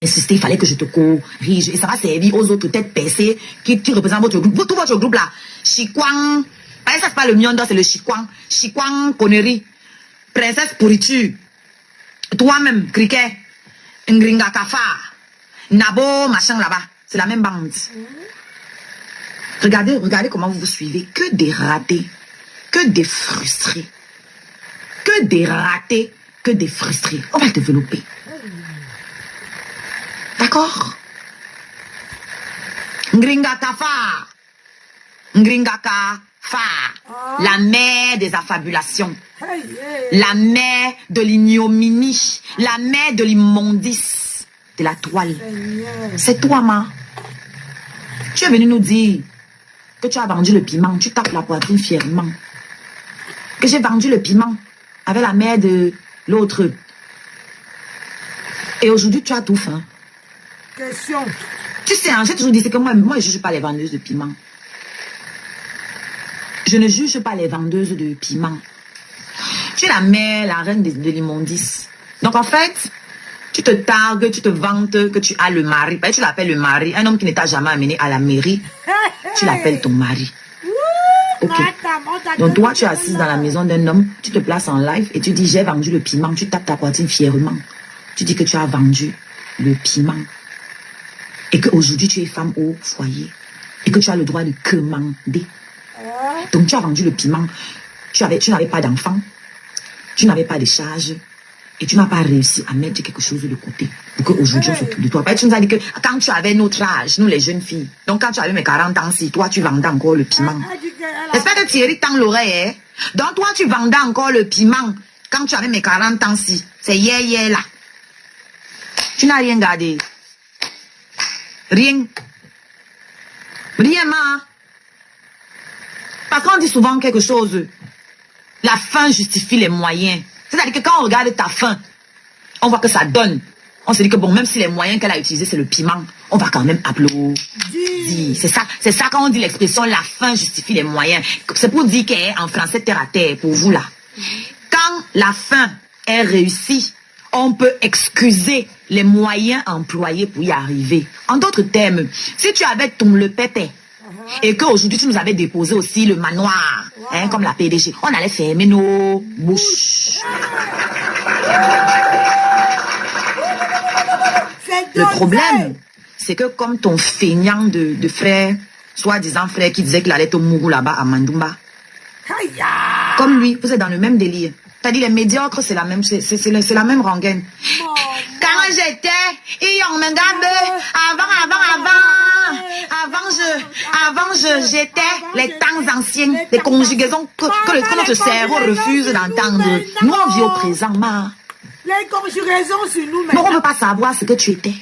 insisté, il fallait que je te corrige. Et ça va servir aux autres têtes percées qui représentent votre groupe. Tout votre groupe là. Chikwang. Ça, c'est pas le Mionda, c'est le Chikwang. Chikwang, connerie. Princesse pourriture. Toi-même, criquet. Ngringa Kafa. Nabo, machin là-bas. C'est la même bande. Regardez comment vous vous suivez. Que des ratés. Que des frustrés. Que des ratés. Que des frustrés. On va le développer. D'accord? Ngringa Kafa. Ngringa Kafa. La mère des affabulations. La mère de l'ignominie. La mère de l'immondice. De la toile. C'est toi, ma. Tu es venu nous dire que tu as vendu le piment. Tu tapes la poitrine fièrement. Que j'ai vendu le piment avec la mère de l'autre. Et aujourd'hui, tu as tout faim. Question. Tu sais, j'ai toujours dit que moi, je ne juge pas les vendeuses de piment. Je ne juge pas les vendeuses de piment. Tu es la mère, la reine de l'immondice. Donc en fait, tu te targues, tu te vantes que tu as le mari. Tu l'appelles le mari. Un homme qui ne t'a jamais amené à la mairie, tu l'appelles ton mari. Ok. Donc toi, tu es assise dans la maison d'un homme, tu te places en live et tu dis j'ai vendu le piment. Tu tapes ta poitrine fièrement. Tu dis que tu as vendu le piment. Et qu'aujourd'hui, tu es femme au foyer. Et que tu as le droit de commander. Donc, tu as vendu le piment. Tu n'avais pas d'enfant. Tu n'avais pas de charge. Et tu n'as pas réussi à mettre quelque chose de côté. Pour qu'aujourd'hui, on s'occupe de toi. Tu nous as dit que quand tu avais notre âge, nous les jeunes filles, donc quand tu avais mes 40 ans, si toi, tu vendais encore le piment. J'espère que Thierry tend l'oreille. Hein? Donc, toi, tu vendais encore le piment quand tu avais mes 40 ans, si. C'est hier là. Tu n'as rien gardé. Rien. Rien, ma. Parce qu'on dit souvent quelque chose. La fin justifie les moyens. C'est-à-dire que quand on regarde ta fin, on voit que ça donne. On se dit que bon, même si les moyens qu'elle a utilisés, c'est le piment, on va quand même applaudir. C'est ça quand on dit l'expression la fin justifie les moyens. C'est pour dire qu'en français terre à terre, pour vous là. Quand la fin est réussie, on peut excuser les moyens employés pour y arriver. En d'autres termes, si tu avais le pépé et qu'aujourd'hui tu nous avais déposé aussi le manoir, hein, comme la PDG, on allait fermer nos bouches. Le problème, c'est que comme ton feignant de frère, soi-disant frère qui disait qu'il allait au Mougou là-bas à Mandumba, comme lui, vous êtes dans le même délire. T'as dit les médiocres, c'est la même rengaine. Quand j'étais, j'étais les temps anciens, les conjugaisons que notre cerveau refuse d'entendre. Nous, on vit au présent, ma. Les conjugaisons sur nous, mais on ne veut pas savoir ce que tu étais.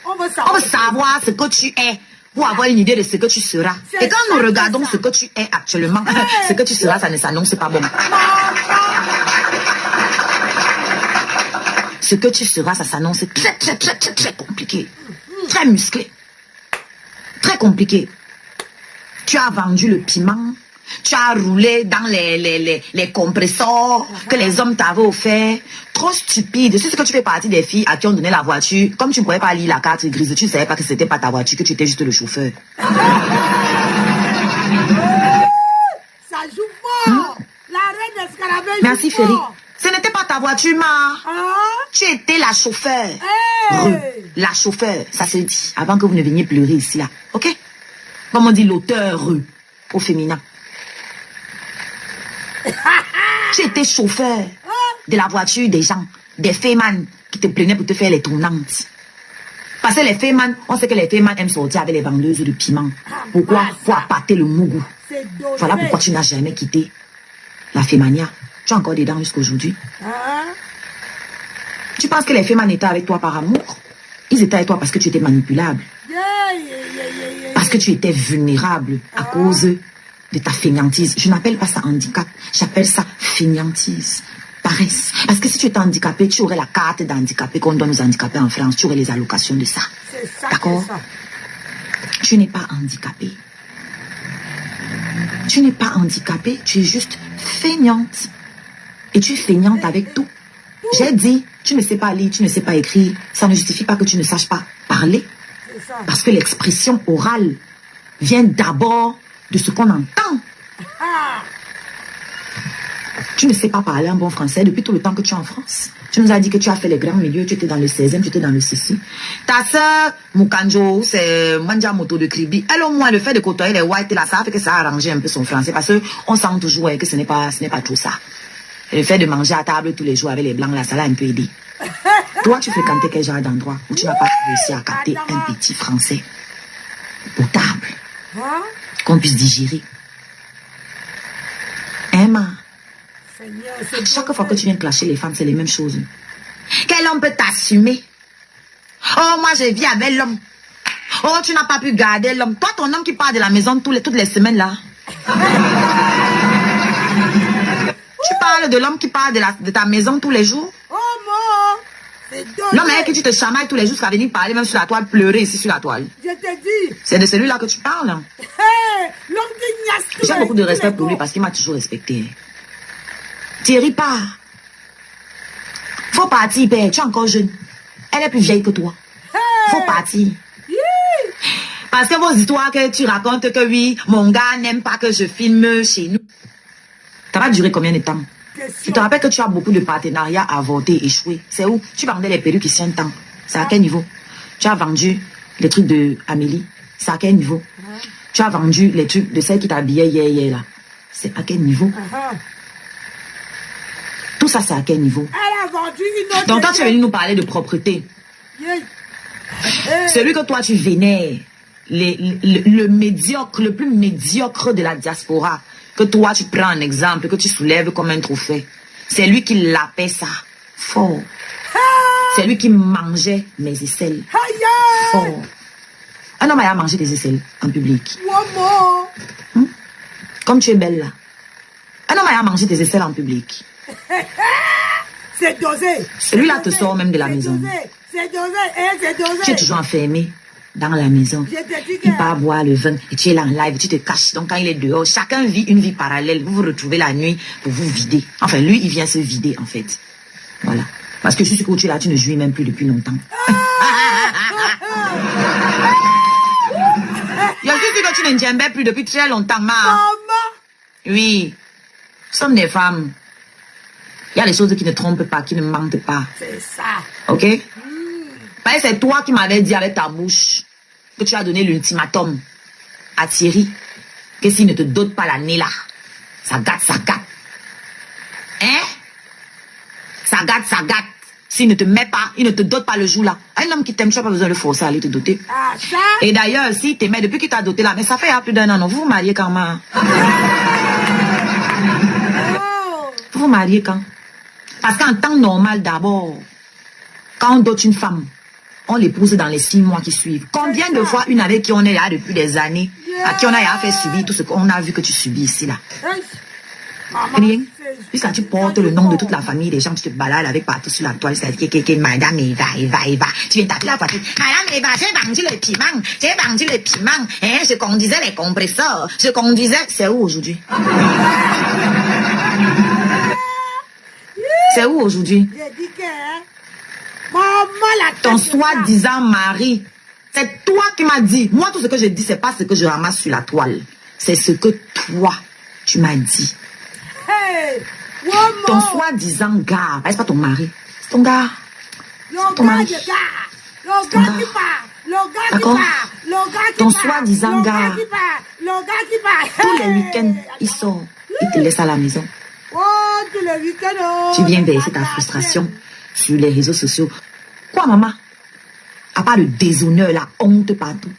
On veut savoir ce que tu es. Pour avoir une idée de ce que tu seras. Et quand nous regardons ce que tu es actuellement, ce que tu seras, ça ne s'annonce pas bon. Ce que tu seras, ça s'annonce très compliqué. Très musclé. Très compliqué. Tu as vendu le piment. Tu as roulé dans les compresseurs que les hommes t'avaient offert. Trop stupide. C'est ce que tu fais partie des filles à qui on donnait la voiture. Comme tu ne pouvais pas lire la carte grise, tu ne savais pas que c'était pas ta voiture, que tu étais juste le chauffeur. Ça joue fort. La reine d'Escarabée. Merci, Ferry. Ce n'était pas ta voiture, ma. Tu étais la chauffeur. La chauffeur, ça se dit. Avant que vous ne veniez pleurer ici, là. Ok? Comme on dit l'auteur au féminin. Tu étais chauffeur de la voiture des gens, des fémans qui te prenaient pour te faire les tournantes. Parce que les fémans, on sait que les fémans aiment sortir avec les vendeuses de piment. Pourquoi? Pour appâter le mougou. Voilà pourquoi tu n'as jamais quitté la fémania. Tu es encore dedans jusqu'à aujourd'hui. Tu penses que les fémans étaient avec toi par amour? Ils étaient avec toi parce que tu étais manipulable. Parce que tu étais vulnérable à cause de ta fainéantise. Je n'appelle pas ça handicap, j'appelle ça fainéantise, paresse. Parce que si tu étais handicapé, tu aurais la carte d'handicapé qu'on doit nous handicaper en France, tu aurais les allocations de ça. D'accord? Tu n'es pas handicapé. Tu n'es pas handicapé, tu es juste feignante. Et tu es feignante avec tout. J'ai dit, Tu ne sais pas lire, tu ne sais pas écrire. Ça ne justifie pas que tu ne saches pas parler. Parce que l'expression orale vient d'abord de ce qu'on entend. Tu ne sais pas parler un bon français depuis tout le temps que tu es en France. Tu nous as dit que tu as fait les grands milieux, tu étais dans le 16e, tu étais dans le Sissi. Ta soeur, Mukanjo, c'est Manja Moto de Kribi. Elle, au moins, le fait de côtoyer les whites, là, ça fait que ça a arrangé un peu son français. Parce qu'on sent toujours que ce n'est pas tout ça. Le fait de manger à table tous les jours avec les blancs, là, ça l'a un peu aidé. Toi, tu fréquentais quel genre d'endroit où tu n'as pas réussi à capter un petit français potable, qu'on puisse digérer. Emma, chaque fois que tu viens clasher les femmes, c'est les mêmes choses. Quel homme peut t'assumer? Oh, moi, je vis avec l'homme. Oh, tu n'as pas pu garder l'homme. Toi, ton homme qui part de la maison toutes les semaines, là. Tu parles de l'homme qui part de ta maison tous les jours? Oh, mon! L'homme avec qui tu te chamailles tous les jours, qui va venir parler même sur la toile, pleurer ici sur la toile. Je te dis. C'est de celui-là que tu parles. Hey, l'homme qui niasse. J'ai beaucoup de respect pour lui parce qu'il m'a toujours respecté. Thierry part. Faut partir, père. Tu es encore jeune. Elle est plus vieille que toi. Faut partir. Parce que vos histoires que tu racontes que oui, mon gars n'aime pas que je filme chez nous. Ça va durer combien de temps? Tu te rappelles que tu as beaucoup de partenariats avortés, échoués. C'est où? Tu vendais les perruques ici un temps. C'est à quel niveau? Tu as vendu les trucs de Amélie. C'est à quel niveau? Tu as vendu les trucs de celle qui t'habillait hier là. C'est à quel niveau? Tout ça, c'est à quel niveau? Elle a vendu une autre. Donc, toi, tu es venu nous parler de propreté. Celui que toi, tu vénères, le médiocre, le plus médiocre de la diaspora, que toi, tu prends un exemple, que tu soulèves comme un trophée. C'est lui qui l'appait ça. Fort. C'est lui qui mangeait mes aisselles. Fort. Un homme a mangé des aisselles en public. Comme tu es belle là. Un homme a mangé des aisselles en public. C'est dosé. Celui-là te sort même de la maison. C'est dosé. C'est dosé. Tu es toujours enfermé dans la maison. Il part boire le vin et tu es là en live, tu te caches. Donc quand il est dehors, chacun vit une vie parallèle. Vous vous retrouvez la nuit pour vous vider. Enfin, lui, il vient se vider en fait. Voilà. Parce que je suis sûr que tu es là, tu ne jouis même plus depuis longtemps. Je suis sûr que tu ne t'aimes plus depuis très longtemps, ma. Maman. Oui. Nous sommes des femmes. Il y a des choses qui ne trompent pas, qui ne mentent pas. C'est ça. Ok? C'est toi qui m'avais dit avec ta bouche que tu as donné l'ultimatum à Thierry que s'il ne te dote pas l'année là, ça gâte, ça gâte. Hein? Ça gâte, ça gâte. S'il ne te met pas, il ne te dote pas le jour là. Un homme qui t'aime, tu n'as pas besoin de le forcer à aller te doter. Ah, ça? Et d'ailleurs, s'il t'aimait depuis qu'il t'a doté là, mais ça fait il y a plus d'un an, non? Vous vous mariez quand même? Vous vous mariez quand? Parce qu'en temps normal d'abord, quand on dote une femme, on l'épouse dans les 6 mois qui suivent. Combien de fois une avec qui on est là depuis des années, à qui on a fait subir tout ce qu'on a vu que tu subis ici là? Rien. Puisque tu portes le nom de toute la famille des gens, tu te balades avec partout sur la toile, c'est-à-dire que Madame Eva. Tu viens taper la voiture. Madame Eva, j'ai vendu le piment. Hein, je conduisais les compresseurs. C'est où aujourd'hui? C'est où aujourd'hui? J'ai dit que, hein? Maman, la tête. Ton soi-disant mari. C'est toi qui m'as dit. Moi, tout ce que je dis, c'est pas ce que je ramasse sur la toile. C'est ce que toi, tu m'as dit. Hey! Ton soi-disant gars. C'est pas ton mari. C'est ton gars. Le gars qui part. Ton soi-disant gars. Le gars qui part. Tous les week-ends, il sort. Il te laisse à la maison. Oh, tous les week-ends. Tu viens verser ta frustration sur les réseaux sociaux. Quoi, maman? À part le déshonneur, la honte partout.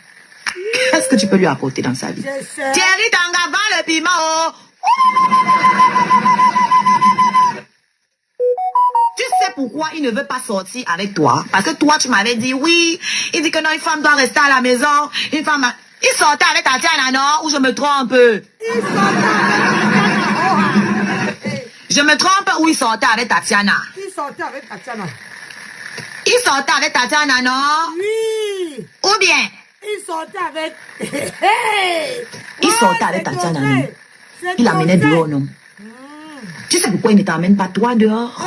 Qu'est-ce que tu peux lui apporter dans sa vie? Thierry Tanga, vend le piment. Oh. Tu sais pourquoi il ne veut pas sortir avec toi? Parce que toi, tu m'avais dit oui. Il dit que non, une femme doit rester à la maison. Une femme... Il sortait avec Tatiana, non? Ou je me trompe? Je me trompe ou il sortait avec Tatiana? Il sortait avec Tatiana. Il sortait avec Tatiana, non? Oui. Ou bien? Il sortait avec... Il sortait avec Tatiana, non? Il l'amenait dehors, non? Tu sais pourquoi il ne t'emmène pas toi dehors?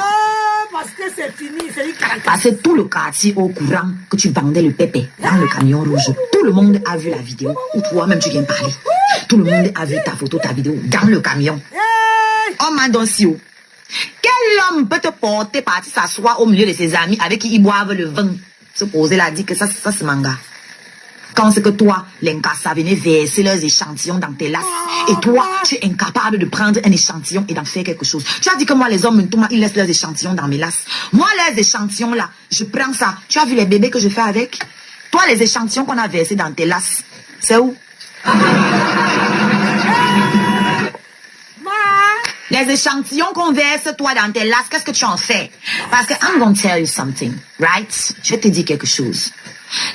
parce que c'est fini, c'est une caractère. Parce que tout le quartier au courant que tu vendais le pépé dans le camion rouge. Tout le monde a vu la vidéo où toi-même tu viens parler. Tout le monde a vu ta photo, ta vidéo dans le camion. Oh Mandonsio, quel homme peut te porter partir s'asseoir au milieu de ses amis avec qui ils boivent le vin? Se poser là, dit que ça c'est manga. Quand c'est que toi, l'incassa venait verser leurs échantillons dans tes lasses. Et toi, tu es incapable de prendre un échantillon et d'en faire quelque chose. Tu as dit que moi, les hommes, ils laissent leurs échantillons dans mes lasses. Moi, leurs échantillons là, je prends ça. Tu as vu les bébés que je fais avec? Toi, les échantillons qu'on a versés dans tes lasses, c'est où? Les échantillons qu'on verse toi dans tes lasses, qu'est-ce que tu en fais? Parce que I'm going to tell you something, right? Je vais te dire quelque chose.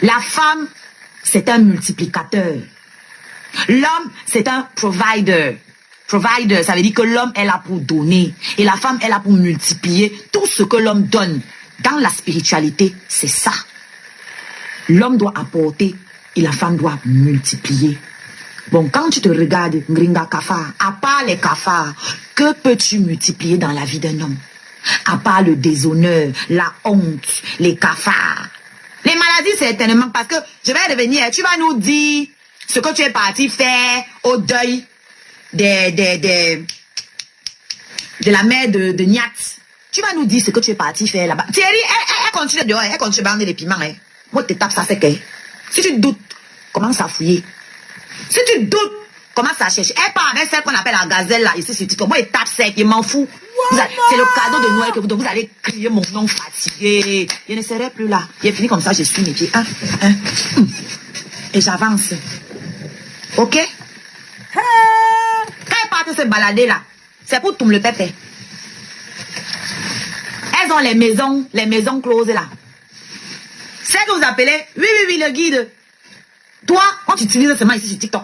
La femme, c'est un multiplicateur. L'homme, c'est un provider. Provider, ça veut dire que l'homme est là pour donner. Et la femme est là pour multiplier tout ce que l'homme donne. Dans la spiritualité, c'est ça. L'homme doit apporter et la femme doit multiplier. Bon, quand tu te regardes, Gringa Kafar, à part les cafards, que peux-tu multiplier dans la vie d'un homme? À part le déshonneur, la honte, les cafards. Les maladies, certainement, parce que je vais revenir, tu vas nous dire ce que tu es parti faire au deuil de la mère de Niat. Tu vas nous dire ce que tu es parti faire là-bas. Thierry, elle continue dehors, elle continue à bander les piments. Hein. Moi, tu tapes ça, c'est que. Si tu doutes, commence à fouiller. Si tu doutes, commence à chercher. Elle part avec celle qu'on appelle la gazelle là, ici sur TikTok. Moi, il tape sec, il m'en fout. C'est le cadeau de Noël que vous allez crier mon nom fatigué. Je ne serai plus là. Il est fini comme ça, je suis métier. Et j'avance. Ok? Quand elles partent se balader là, c'est pour tout le pépé. Elles ont les maisons closes là. C'est que vous appelez, oui, le guide. Toi, on t'utilise seulement ici sur TikTok.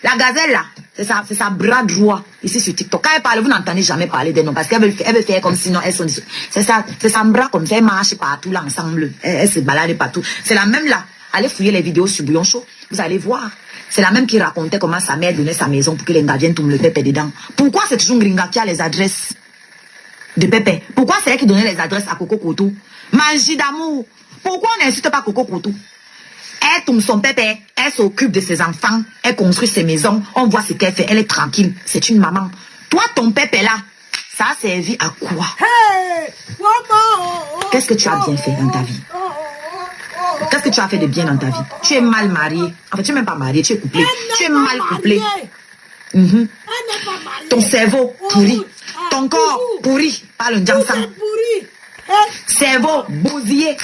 La gazelle là, c'est sa bras droit ici sur TikTok. Quand elle parle, vous n'entendez jamais parler d'elle non, parce qu'elle veut faire comme sinon elles sont... C'est sa bras comme ça, elle marche partout là ensemble. Elle se balade partout. C'est la même là. Allez fouiller les vidéos sur Bouillon Show, vous allez voir. C'est la même qui racontait comment sa mère donnait sa maison pour que les gars viennent tomber le pépé dedans. Pourquoi c'est toujours Gringa qui a les adresses de pépé? Pourquoi c'est elle qui donnait les adresses à Coco Koto? Magie d'amour. Pourquoi on n'insulte pas Coco Koto? Elle tombe son pépé, elle s'occupe de ses enfants, elle construit ses maisons, on voit ce qu'elle fait, elle est tranquille, c'est une maman. Toi, ton pépé là, ça a servi à quoi? Qu'est-ce que tu as bien fait dans ta vie? Qu'est-ce que tu as fait de bien dans ta vie? Tu es mal marié. Enfin, tu n'es même pas marié, tu es couplé. Tu es mal couplé. Ton cerveau pourri. Ton corps pourri par le Jansan. Cerveau bousillé.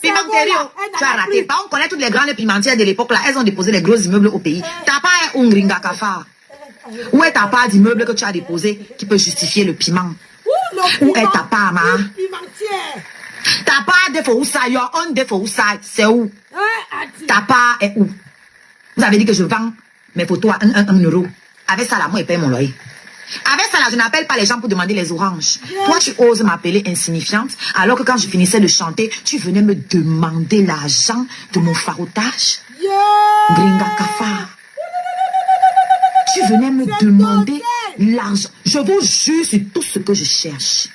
Pimenterio, tu as raté. On connaît toutes les grandes pimentières de l'époque là. Elles ont déposé les gros immeubles au pays. T'as pas un Gringa Kafar. Où est ta part d'immeuble que tu as déposé qui peut justifier le piment? Où est ta part, ma? Ta part de Foussa, on de Foussa, c'est où? Ta part est où? Vous avez dit que je vends mes photos à 1 euro. Avec ça là, moi, je paye mon loyer. Avec ça là, je n'appelle pas les gens pour demander les oranges. Toi, tu oses m'appeler insignifiante, alors que quand je finissais de chanter, tu venais me demander l'argent de mon faroutage. Gringa Kafar. Tu venais me demander l'argent. Je vous jure sur tout ce que je cherche.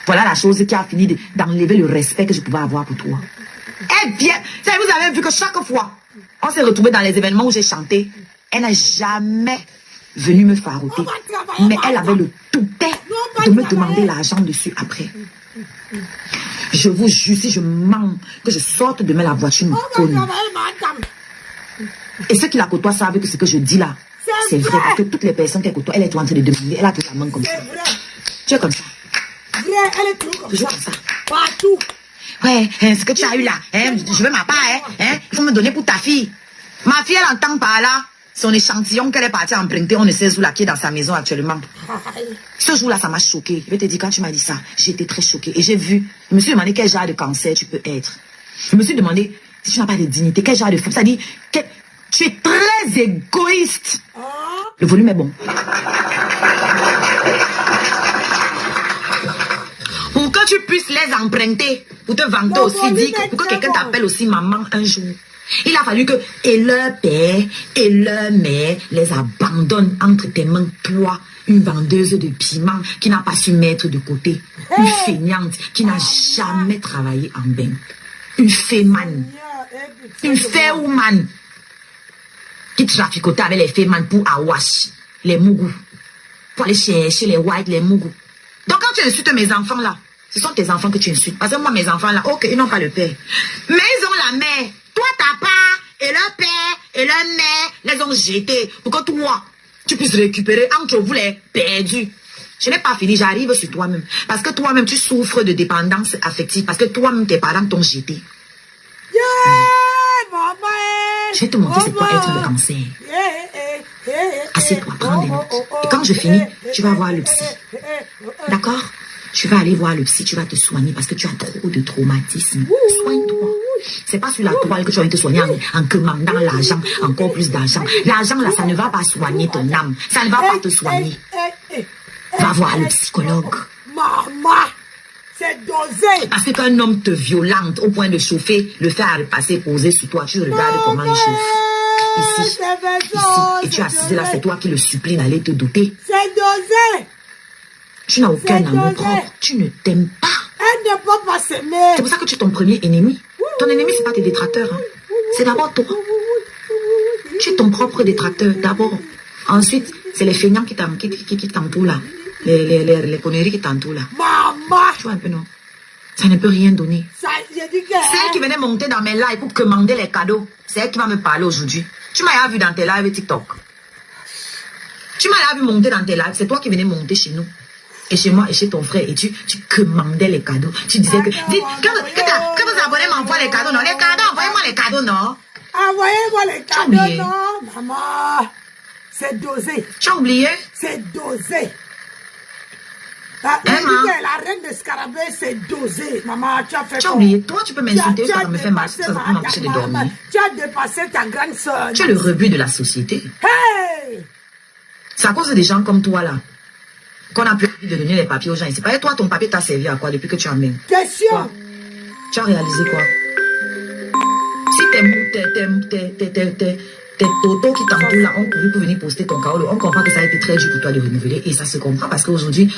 Voilà la chose qui a fini d'enlever le respect que je pouvais avoir pour toi. Eh bien, vous avez vu que chaque fois, on s'est retrouvé dans les événements où j'ai chanté, elle n'a jamais venu me farouter. Mais elle avait le toupet de me demander l'argent dessus après. Je vous jure, si je mens, que je sorte demain la voiture me cogne. Et ceux qui la côtoient savent que ce que je dis là, c'est vrai. Parce que toutes les personnes qu'elle côtoie, elle est en train de demander, elle a toute la main comme ça. Tu es comme ça. Elle est toujours toujours comme ça. Partout. Ouais, ce que tu as eu là, je veux ma part, il faut me donner pour ta fille. Ma fille, elle entend par là son échantillon qu'elle est partie emprunter, on ne sait où là, qui est dans sa maison actuellement. Ce jour-là, ça m'a choqué. Je vais te dire, quand tu m'as dit ça, j'ai été très choquée. Et j'ai vu, je me suis demandé quel genre de cancer tu peux être. Je me suis demandé, si tu n'as pas de dignité, quel genre de femme. C'est-à-dire, tu es très égoïste. Le volume est bon. Pour que tu puisses les emprunter, pour te vanter aussi, dire pour que quelqu'un t'appelle aussi maman un jour. Il a fallu que et leur père et leur mère les abandonnent entre tes mains, toi Une vendeuse de piment qui n'a pas su mettre de côté. Une feignante qui n'a jamais travaillé en banque. Une fémane. Une féoumane qui traficotait avec les fémanes pour Awash, les mougous. Pour aller chercher les whites, les mougous. Donc quand tu insultes mes enfants là, ce sont tes enfants que tu insultes. Parce que moi, mes enfants là, ok, ils n'ont pas le père. Mais ils ont la mère. Toi, ta part, et leur père, et leur mère, les ont jetés. Pour que toi, tu puisses récupérer entre vous les perdus. Je n'ai pas fini, j'arrive sur toi-même. Parce que toi-même, tu souffres de dépendance affective. Parce que toi-même, tes parents t'ont jeté. Yeah, maman. Je vais te montrer c'est quoi être le cancer. Assieds-toi, prends des notes. Et quand je finis, tu vas voir le psy. D'accord? Tu vas aller voir le psy, tu vas te soigner parce que tu as trop de traumatisme. Soigne-toi. C'est pas sur la toile que tu vas te soigner en commandant l'argent, encore plus d'argent. L'argent là, ça ne va pas soigner ton âme. Ça ne va pas te soigner. Va voir le psychologue. Maman, c'est dosé. Parce que quand un homme te violente au point de chauffer, le fer à repasser posé sur toi, tu regardes comment il chauffe. Ici. Et tu es assisé là, c'est toi qui le supplie d'aller te doter. C'est dosé. Tu n'as aucun amour propre. Tu ne t'aimes pas. Elle ne peut pas s'aimer. C'est pour ça que tu es ton premier ennemi. Ton ennemi, c'est pas tes détracteurs. Hein. C'est d'abord toi. Tu es ton propre détracteur, d'abord. Ensuite, c'est les feignants qui t'entourent là. Les conneries qui t'entourent là. Maman. Tu vois un peu, non? Ça ne peut rien donner. Ça, j'ai dit que... C'est elle qui venait monter dans mes lives pour commander les cadeaux. C'est elle qui va me parler aujourd'hui. Tu m'as vu dans tes lives TikTok. Tu m'as vu monter dans tes lives. C'est toi qui venais monter chez nous. Et chez moi et chez ton frère. Et tu commandais les cadeaux. Tu disais que... Que vos abonnés m'envoient les cadeaux, non? Les cadeaux, envoyez-moi les cadeaux, non? Envoyez-moi les cadeaux, non? Maman, c'est dosé. Tu as oublié? C'est dosé. La reine de Scarabée, c'est dosé. Maman, tu as fait... Tu as oublié. Toi, tu peux m'insulter, ça me fait mal. Ça va m'empêcher de dormir. Tu as dépassé ta grande soeur. Tu es le rebut de la société. Hey! C'est à cause des gens comme toi, là, qu'on a plus envie de donner les papiers aux gens. C'est pas toi, ton papier t'a servi à quoi depuis que tu as mis? Question. Quoi? Tu as réalisé quoi? Si tes totos qui t'entourent là ont couru pour venir poster ton carreau, on comprend que ça a été très dur pour toi de renouveler. Et ça se comprend parce qu'aujourd'hui...